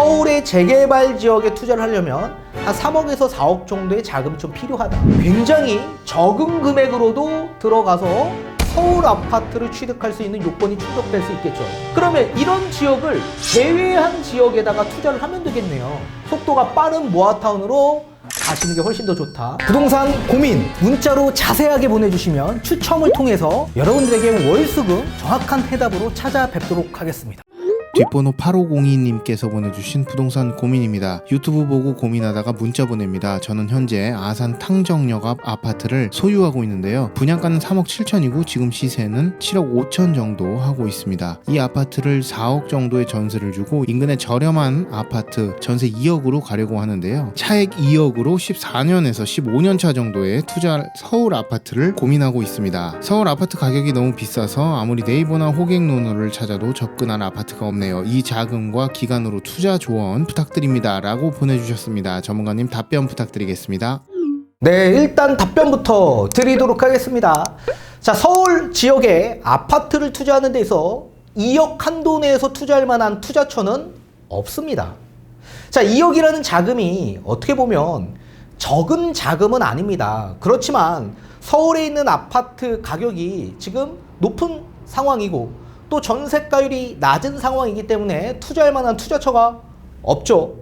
서울의 재개발 지역에 투자를 하려면 한 3억에서 4억 정도의 자금이 좀 필요하다. 굉장히 적은 금액으로도 들어가서 서울 아파트를 취득할 수 있는 요건이 충족될 수 있겠죠. 그러면 이런 지역을 제외한 지역에다가 투자를 하면 되겠네요. 속도가 빠른 모아타운으로 가시는 게 훨씬 더 좋다. 부동산 고민 문자로 자세하게 보내주시면 추첨을 통해서 여러분들에게 월수금 정확한 해답으로 찾아뵙도록 하겠습니다. 뒷번호 8502님께서 보내주신 부동산 고민입니다. 유튜브 보고 고민하다가 문자 보냅니다. 저는 현재 아산 탕정역 앞 아파트를 소유하고 있는데요. 분양가는 3억 7천이고 지금 시세는 7억 5천 정도 하고 있습니다. 이 아파트를 4억 정도의 전세를 주고 인근의 저렴한 아파트 전세 2억으로 가려고 하는데요. 차액 2억으로 14년에서 15년 차 정도의 투자 서울 아파트를 고민하고 있습니다. 서울 아파트 가격이 너무 비싸서 아무리 네이버나 호갱노노를 찾아도 접근할 아파트가 없네요. 이 자금과 기간으로 투자 조언 부탁드립니다 라고 보내주셨습니다. 전문가님 답변 부탁드리겠습니다. 네, 일단 답변부터 드리도록 하겠습니다. 자, 서울 지역에 아파트를 투자하는 데서 2억 한도 내에서 투자할 만한 투자처는 없습니다. 자, 2억이라는 자금이 어떻게 보면 적은 자금은 아닙니다. 그렇지만 서울에 있는 아파트 가격이 지금 높은 상황이고 또 전세가율이 낮은 상황이기 때문에 투자할 만한 투자처가 없죠.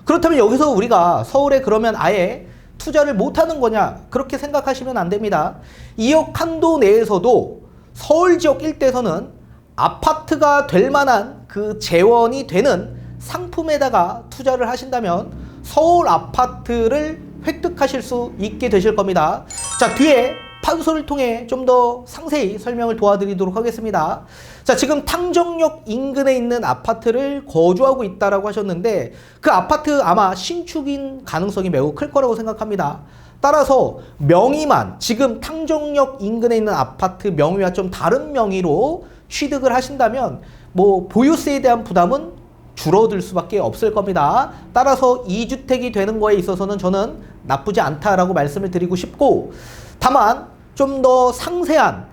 그렇다면 여기서 우리가 서울에 그러면 아예 투자를 못하는 거냐, 그렇게 생각하시면 안 됩니다. 2억 한도 내에서도 서울 지역 일대에서는 아파트가 될 만한 그 재원이 되는 상품에다가 투자를 하신다면 서울 아파트를 획득하실 수 있게 되실 겁니다. 자, 뒤에 판소를 통해 좀 더 상세히 설명을 도와드리도록 하겠습니다. 자, 지금 탕정역 인근에 있는 아파트를 거주하고 있다라고 하셨는데 그 아파트 아마 신축인 가능성이 매우 클 거라고 생각합니다. 따라서 명의만 지금 탕정역 인근에 있는 아파트 명의와 좀 다른 명의로 취득을 하신다면 뭐 보유세에 대한 부담은 줄어들 수밖에 없을 겁니다. 따라서 2주택이 되는 거에 있어서는 저는 나쁘지 않다라고 말씀을 드리고 싶고, 다만 좀 더 상세한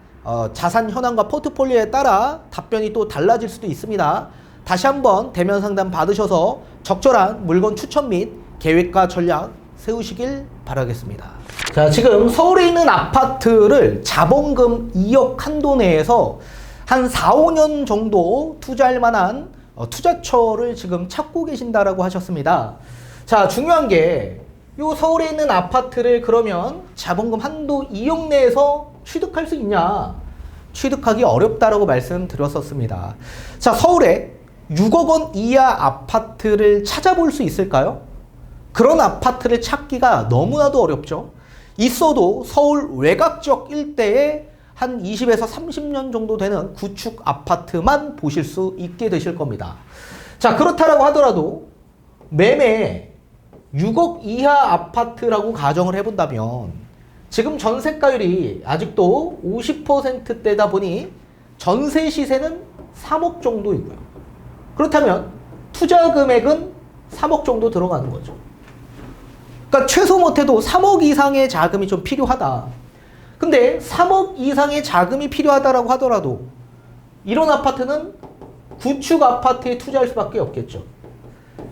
자산 현황과 포트폴리오에 따라 답변이 또 달라질 수도 있습니다. 다시 한번 대면 상담 받으셔서 적절한 물건 추천 및 계획과 전략 세우시길 바라겠습니다. 자, 지금 서울에 있는 아파트를 자본금 2억 한도 내에서 한 4, 5년 정도 투자할 만한 투자처를 지금 찾고 계신다라고 하셨습니다. 자, 중요한 게 요 서울에 있는 아파트를 그러면 자본금 한도 2억 내에서 취득할 수 있냐? 취득하기 어렵다라고 말씀드렸었습니다. 자, 서울에 6억 원 이하 아파트를 찾아볼 수 있을까요? 그런 아파트를 찾기가 너무나도 어렵죠. 있어도 서울 외곽 지역 일대에 한 20에서 30년 정도 되는 구축 아파트만 보실 수 있게 되실 겁니다. 자, 그렇다라고 하더라도 매매 6억 이하 아파트라고 가정을 해본다면 지금 전세가율이 아직도 50%대다 보니 전세 시세는 3억 정도이고요. 그렇다면 투자 금액은 3억 정도 들어가는 거죠. 그러니까 최소 못해도 3억 이상의 자금이 좀 필요하다. 근데 3억 이상의 자금이 필요하다라고 하더라도 이런 아파트는 구축 아파트에 투자할 수밖에 없겠죠.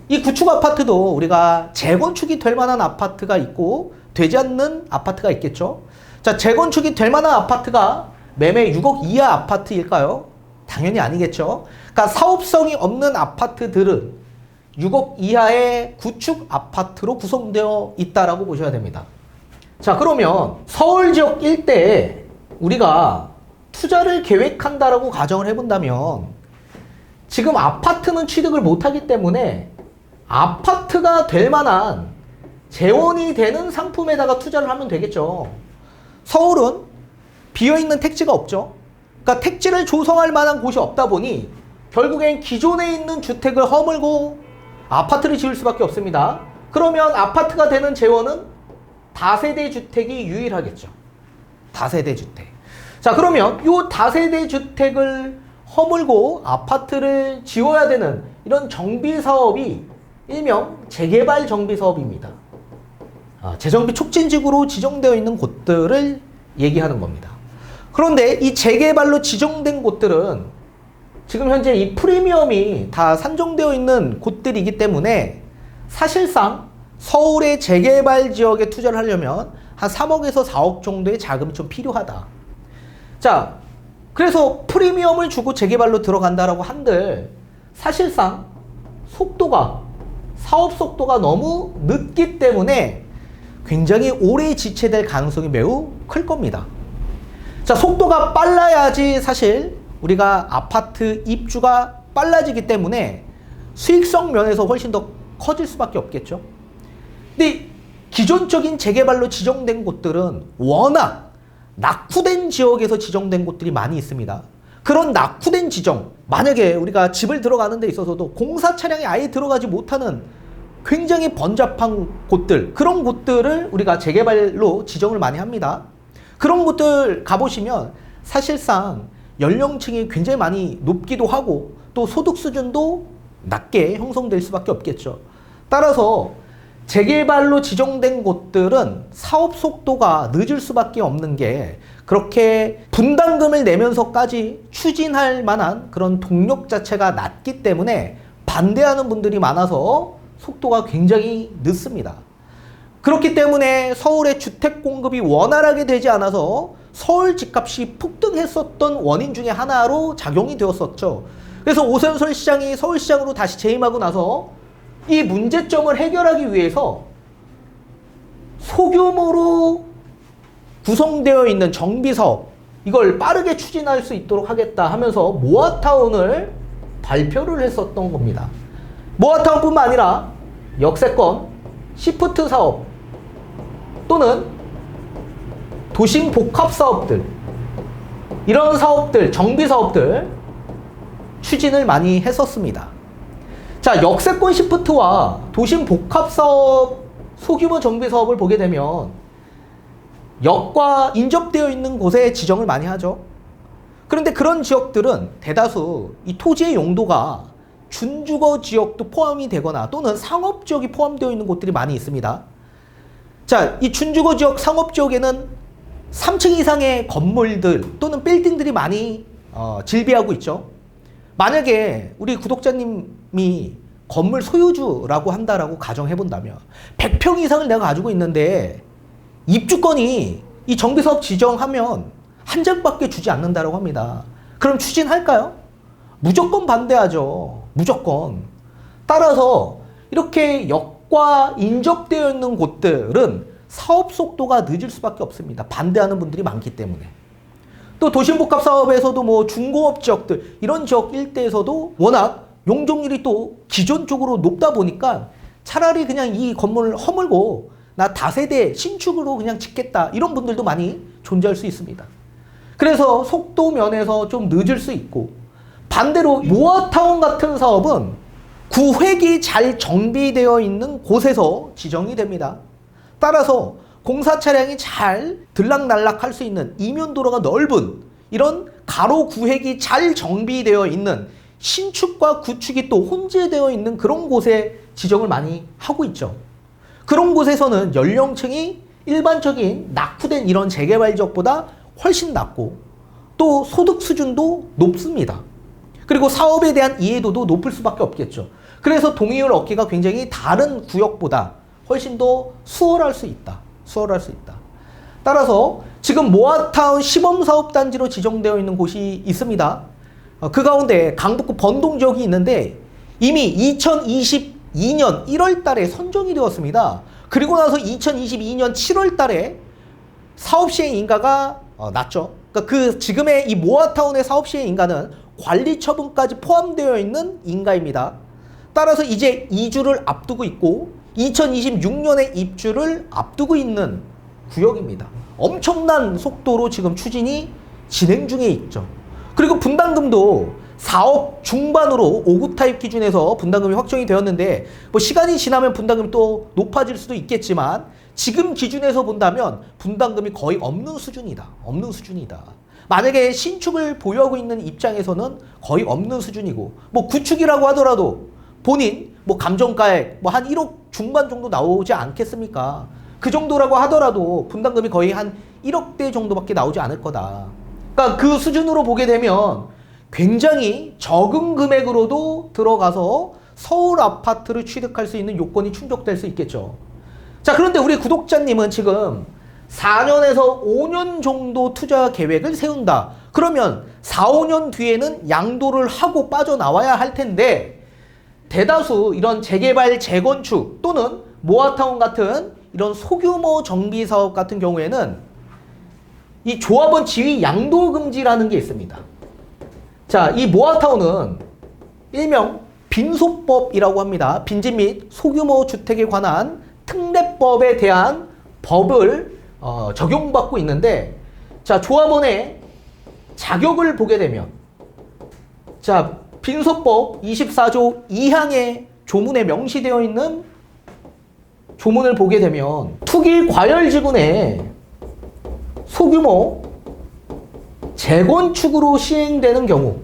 이 구축 아파트도 우리가 재건축이 될 만한 아파트가 있고 되지 않는 아파트가 있겠죠. 자, 재건축이 될 만한 아파트가 매매 6억 이하 아파트일까요? 당연히 아니겠죠. 그러니까 사업성이 없는 아파트들은 6억 이하의 구축 아파트로 구성되어 있다라고 보셔야 됩니다. 자, 그러면 서울 지역 일대에 우리가 투자를 계획한다라고 가정을 해본다면 지금 아파트는 취득을 못하기 때문에 아파트가 될 만한 재원이 되는 상품에다가 투자를 하면 되겠죠. 서울은 비어있는 택지가 없죠. 그러니까 택지를 조성할 만한 곳이 없다 보니 결국엔 기존에 있는 주택을 허물고 아파트를 지을 수밖에 없습니다. 그러면 아파트가 되는 재원은 다세대 주택이 유일하겠죠. 다세대 주택. 자, 그러면 이 다세대 주택을 허물고 아파트를 지어야 되는 이런 정비 사업이 일명 재개발 정비 사업입니다. 재정비 촉진지구로 지정되어 있는 곳들을 얘기하는 겁니다. 그런데 이 재개발로 지정된 곳들은 지금 현재 이 프리미엄이 다 산정되어 있는 곳들이기 때문에 사실상 서울의 재개발 지역에 투자를 하려면 한 3억에서 4억 정도의 자금이 좀 필요하다. 자, 그래서 프리미엄을 주고 재개발로 들어간다라고 한들 사실상 사업 속도가 너무 늦기 때문에 굉장히 오래 지체될 가능성이 매우 클 겁니다. 자, 속도가 빨라야지 사실 우리가 아파트 입주가 빨라지기 때문에 수익성 면에서 훨씬 더 커질 수밖에 없겠죠. 근데 기존적인 재개발로 지정된 곳들은 워낙 낙후된 지역에서 지정된 곳들이 많이 있습니다. 그런 낙후된 지정, 만약에 우리가 집을 들어가는 데 있어서도 공사 차량이 아예 들어가지 못하는 굉장히 번잡한 곳들, 그런 곳들을 우리가 재개발로 지정을 많이 합니다. 그런 곳들 가보시면 사실상 연령층이 굉장히 많이 높기도 하고 또 소득 수준도 낮게 형성될 수밖에 없겠죠. 따라서 재개발로 지정된 곳들은 사업 속도가 늦을 수밖에 없는 게 그렇게 분담금을 내면서까지 추진할 만한 그런 동력 자체가 낮기 때문에 반대하는 분들이 많아서 속도가 굉장히 늦습니다. 그렇기 때문에 서울의 주택 공급이 원활하게 되지 않아서 서울 집값이 폭등했었던 원인 중에 하나로 작용이 되었었죠. 그래서 오선솔 시장이 서울시장으로 다시 재임하고 나서 이 문제점을 해결하기 위해서 소규모로 구성되어 있는 정비사업, 이걸 빠르게 추진할 수 있도록 하겠다 하면서 모아타운을 발표를 했었던 겁니다. 모아타운뿐만 아니라 역세권, 시프트 사업 또는 도심 복합 사업들, 이런 사업들, 정비 사업들 추진을 많이 했었습니다. 자, 역세권 시프트와 도심 복합 사업, 소규모 정비 사업을 보게 되면 역과 인접되어 있는 곳에 지정을 많이 하죠. 그런데 그런 지역들은 대다수 이 토지의 용도가 준주거 지역도 포함이 되거나 또는 상업 지역이 포함되어 있는 곳들이 많이 있습니다. 자, 이 준주거 지역, 상업 지역에는 3층 이상의 건물들 또는 빌딩들이 많이 질비하고 있죠. 만약에 우리 구독자님이 건물 소유주라고 한다라고 가정해 본다면 100평 이상을 내가 가지고 있는데 입주권이 이 정비사업 지정하면 한 장밖에 주지 않는다라고 합니다. 그럼 추진할까요? 무조건 반대하죠. 무조건. 따라서 이렇게 역과 인접되어 있는 곳들은 사업 속도가 늦을 수밖에 없습니다. 반대하는 분들이 많기 때문에. 또 도심복합 사업에서도 뭐 중공업 지역들, 이런 지역 일대에서도 워낙 용적률이 또 기존적으로 높다 보니까 차라리 그냥 이 건물을 허물고 나 다세대 신축으로 그냥 짓겠다, 이런 분들도 많이 존재할 수 있습니다. 그래서 속도 면에서 좀 늦을 수 있고, 반대로 모아타운 같은 사업은 구획이 잘 정비되어 있는 곳에서 지정이 됩니다. 따라서 공사 차량이 잘 들락날락할 수 있는 이면도로가 넓은 이런 가로 구획이 잘 정비되어 있는 신축과 구축이 또 혼재되어 있는 그런 곳에 지정을 많이 하고 있죠. 그런 곳에서는 연령층이 일반적인 낙후된 이런 재개발 지역보다 훨씬 낮고 또 소득 수준도 높습니다. 그리고 사업에 대한 이해도도 높을 수밖에 없겠죠. 그래서 동의율 얻기가 굉장히 다른 구역보다 훨씬 더 수월할 수 있다. 따라서 지금 모아타운 시범사업단지로 지정되어 있는 곳이 있습니다. 그 가운데 강북구 번동 지역이 있는데 이미 2022년 1월 달에 선정이 되었습니다. 그리고 나서 2022년 7월 달에 사업시행 인가가 났죠. 그러니까 그 지금의 이 모아타운의 사업시행 인가는 관리처분까지 포함되어 있는 인가입니다. 따라서 이제 이주를 앞두고 있고 2026년에 입주를 앞두고 있는 구역입니다. 엄청난 속도로 지금 추진이 진행 중에 있죠. 그리고 분담금도 4억 중반으로 5구 타입 기준에서 분담금이 확정이 되었는데 뭐 시간이 지나면 분담금이 또 높아질 수도 있겠지만 지금 기준에서 본다면 분담금이 거의 없는 수준이다. 만약에 신축을 보유하고 있는 입장에서는 거의 없는 수준이고, 뭐 구축이라고 하더라도 본인 뭐 감정가액 뭐 한 1억 중반 정도 나오지 않겠습니까? 그 정도라고 하더라도 분담금이 거의 한 1억대 정도밖에 나오지 않을 거다. 그러니까 그 수준으로 보게 되면 굉장히 적은 금액으로도 들어가서 서울 아파트를 취득할 수 있는 요건이 충족될 수 있겠죠. 자, 그런데 우리 구독자님은 지금 4년에서 5년 정도 투자 계획을 세운다. 그러면 4, 5년 뒤에는 양도를 하고 빠져나와야 할 텐데, 대다수 이런 재개발, 재건축 또는 모아타운 같은 이런 소규모 정비 사업 같은 경우에는 이 조합원 지위 양도 금지라는 게 있습니다. 자, 이 모아타운은 일명 빈소법이라고 합니다. 빈집 및 소규모 주택에 관한 특례법에 대한 법을 적용받고 있는데, 자, 조합원의 자격을 보게 되면, 자, 빈소법 24조 2항의 조문에 명시되어 있는 조문을 보게 되면 투기 과열지구내 소규모 재건축으로 시행되는 경우,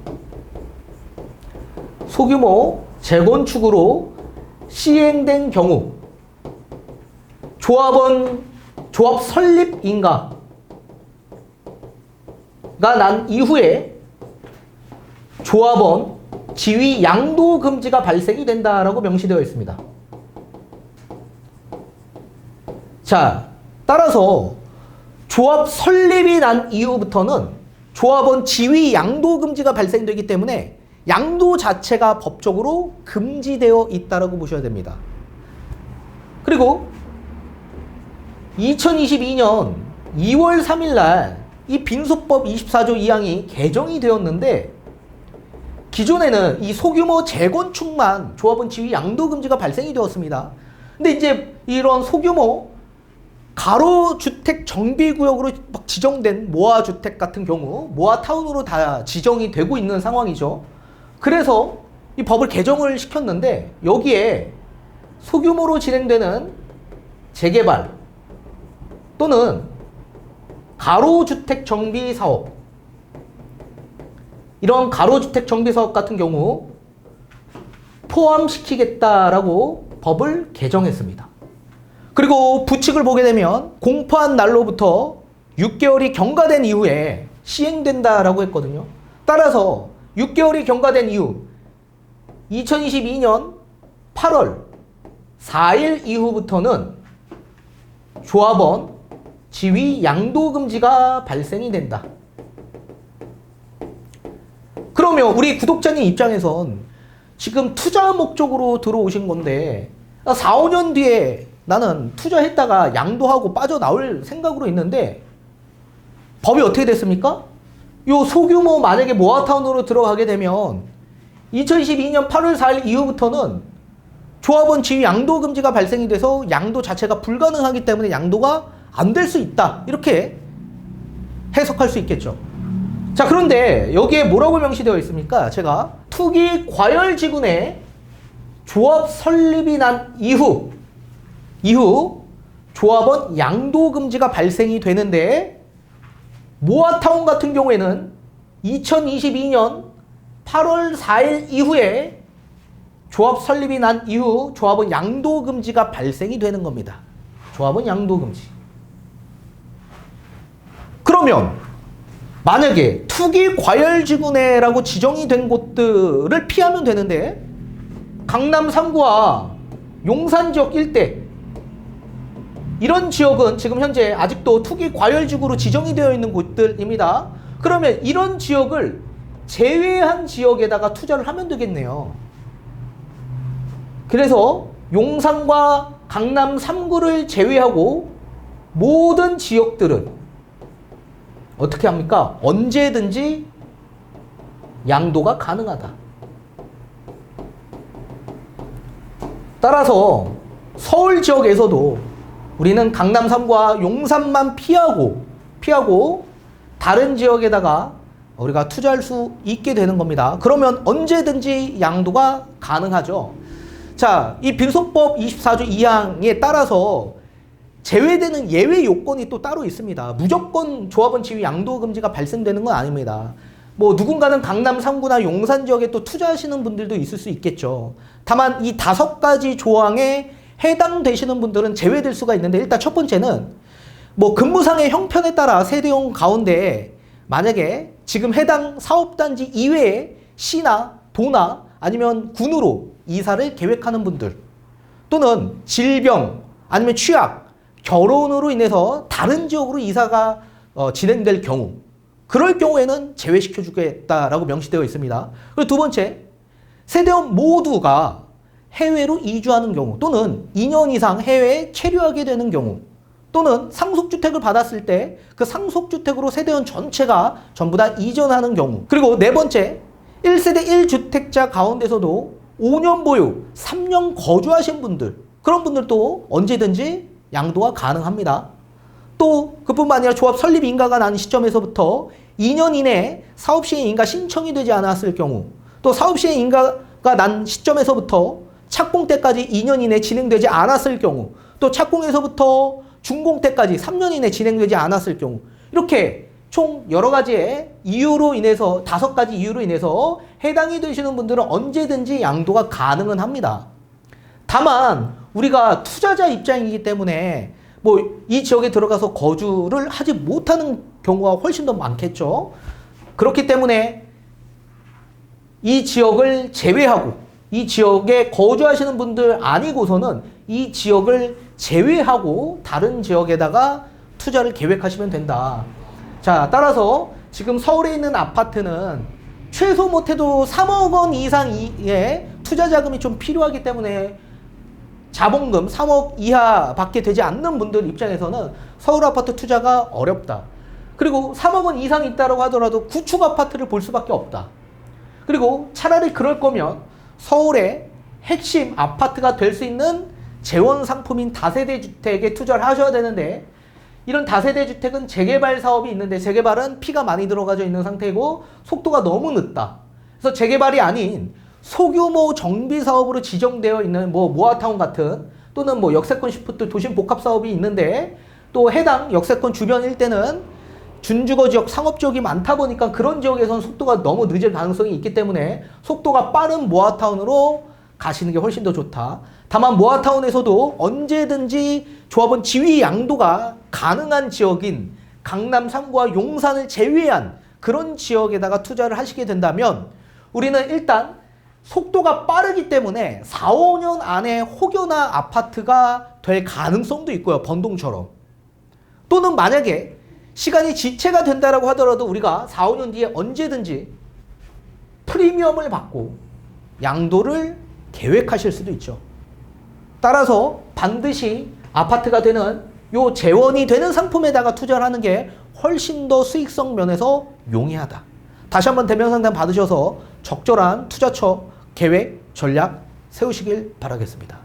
소규모 재건축으로 시행된 경우 조합 설립 인가가 난 이후에 조합원 지위 양도 금지가 발생이 된다라고 명시되어 있습니다. 자, 따라서 조합 설립이 난 이후부터는 조합원 지위 양도 금지가 발생되기 때문에 양도 자체가 법적으로 금지되어 있다라고 보셔야 됩니다. 그리고 2022년 2월 3일 날 이 빈소법 24조 2항이 개정이 되었는데, 기존에는 이 소규모 재건축만 조합원 지위 양도 금지가 발생이 되었습니다. 근데 이제 이런 소규모 가로주택 정비구역으로 막 지정된 모아주택 같은 경우, 모아타운으로 다 지정이 되고 있는 상황이죠. 그래서 이 법을 개정을 시켰는데, 여기에 소규모로 진행되는 재개발 또는 가로주택 정비 사업, 이런 가로주택 정비 사업 같은 경우 포함시키겠다라고 법을 개정했습니다. 그리고 부칙을 보게 되면 공포한 날로부터 6개월이 경과된 이후에 시행된다라고 했거든요. 따라서 6개월이 경과된 이후 2022년 8월 4일 이후부터는 조합원 지위 양도 금지가 발생이 된다. 그러면 우리 구독자님 입장에선 지금 투자 목적으로 들어오신 건데, 4, 5년 뒤에 나는 투자했다가 양도하고 빠져나올 생각으로 있는데, 법이 어떻게 됐습니까? 요 소규모 만약에 모아타운으로 들어가게 되면 2022년 8월 4일 이후부터는 조합원 지위 양도 금지가 발생이 돼서 양도 자체가 불가능하기 때문에 양도가 안 될 수 있다, 이렇게 해석할 수 있겠죠. 자, 그런데 여기에 뭐라고 명시되어 있습니까? 제가 투기 과열지구내 조합 설립이 난 이후 조합원 양도 금지가 발생이 되는데, 모아타운 같은 경우에는 2022년 8월 4일 이후에 조합 설립이 난 이후 조합원 양도 금지가 발생이 되는 겁니다. 조합원 양도 금지. 그러면 만약에 투기 과열지구내라고 지정이 된 곳들을 피하면 되는데, 강남 3구와 용산 지역 일대, 이런 지역은 지금 현재 아직도 투기 과열지구로 지정이 되어 있는 곳들입니다. 그러면 이런 지역을 제외한 지역에다가 투자를 하면 되겠네요. 그래서 용산과 강남 3구를 제외하고 모든 지역들은 어떻게 합니까? 언제든지 양도가 가능하다. 따라서 서울 지역에서도 우리는 강남 3구와 용산만 피하고 다른 지역에다가 우리가 투자할 수 있게 되는 겁니다. 그러면 언제든지 양도가 가능하죠. 자, 이 빈소법 24조 2항에 따라서 제외되는 예외 요건이 또 따로 있습니다. 무조건 조합원 지위 양도 금지가 발생되는 건 아닙니다. 뭐 누군가는 강남 3구나 용산 지역에 또 투자하시는 분들도 있을 수 있겠죠. 다만 이 5가지 조항에 해당되시는 분들은 제외될 수가 있는데, 일단 첫 번째는 뭐 근무상의 형편에 따라 세대용 가운데 만약에 지금 해당 사업단지 이외에 시나 도나 아니면 군으로 이사를 계획하는 분들, 또는 질병 아니면 취약, 결혼으로 인해서 다른 지역으로 이사가 진행될 경우, 그럴 경우에는 제외시켜 주겠다라고 명시되어 있습니다. 그리고 두 번째, 세대원 모두가 해외로 이주하는 경우, 또는 2년 이상 해외에 체류하게 되는 경우, 또는 상속주택을 받았을 때 그 상속주택으로 세대원 전체가 전부 다 이전하는 경우, 그리고 네 번째, 1세대 1주택자 가운데서도 5년 보유, 3년 거주하신 분들, 그런 분들도 언제든지 양도가 가능합니다. 또 그뿐만 아니라 조합 설립 인가가 난 시점에서부터 2년 이내에 사업시행 인가 신청이 되지 않았을 경우, 또 사업시행 인가가 난 시점에서부터 착공 때까지 2년 이내 진행되지 않았을 경우, 또 착공에서부터 준공 때까지 3년 이내 진행되지 않았을 경우, 이렇게 총 여러 가지의 이유로 인해서 5가지 이유로 인해서 해당이 되시는 분들은 언제든지 양도가 가능은 합니다. 다만 우리가 투자자 입장이기 때문에 뭐 이 지역에 들어가서 거주를 하지 못하는 경우가 훨씬 더 많겠죠. 그렇기 때문에 이 지역을 제외하고, 이 지역에 거주하시는 분들 아니고서는 이 지역을 제외하고 다른 지역에다가 투자를 계획하시면 된다. 자, 따라서 지금 서울에 있는 아파트는 최소 못해도 3억 원 이상의 투자 자금이 좀 필요하기 때문에 자본금 3억 이하밖에 되지 않는 분들 입장에서는 서울 아파트 투자가 어렵다. 그리고 3억 원 이상 있다고 하더라도 구축 아파트를 볼 수밖에 없다. 그리고 차라리 그럴 거면 서울의 핵심 아파트가 될 수 있는 재원 상품인 다세대 주택에 투자를 하셔야 되는데, 이런 다세대 주택은 재개발 사업이 있는데 재개발은 피가 많이 들어가져 있는 상태이고 속도가 너무 늦다. 그래서 재개발이 아닌 소규모 정비 사업으로 지정되어 있는 뭐 모아타운 같은, 또는 뭐 역세권 시프트 도심 복합 사업이 있는데, 또 해당 역세권 주변 일대는 준주거 지역, 상업 지역이 많다 보니까 그런 지역에서는 속도가 너무 늦을 가능성이 있기 때문에 속도가 빠른 모아타운으로 가시는 게 훨씬 더 좋다. 다만 모아타운에서도 언제든지 조합원 지위 양도가 가능한 지역인 강남 3구와 용산을 제외한 그런 지역에다가 투자를 하시게 된다면, 우리는 일단 속도가 빠르기 때문에 4, 5년 안에 혹여나 아파트가 될 가능성도 있고요. 번동처럼. 또는 만약에 시간이 지체가 된다라고 하더라도 우리가 4, 5년 뒤에 언제든지 프리미엄을 받고 양도를 계획하실 수도 있죠. 따라서 반드시 아파트가 되는 요 재원이 되는 상품에다가 투자를 하는 게 훨씬 더 수익성 면에서 용이하다. 다시 한번 대면 상담 받으셔서 적절한 투자처 계획, 전략 세우시길 바라겠습니다.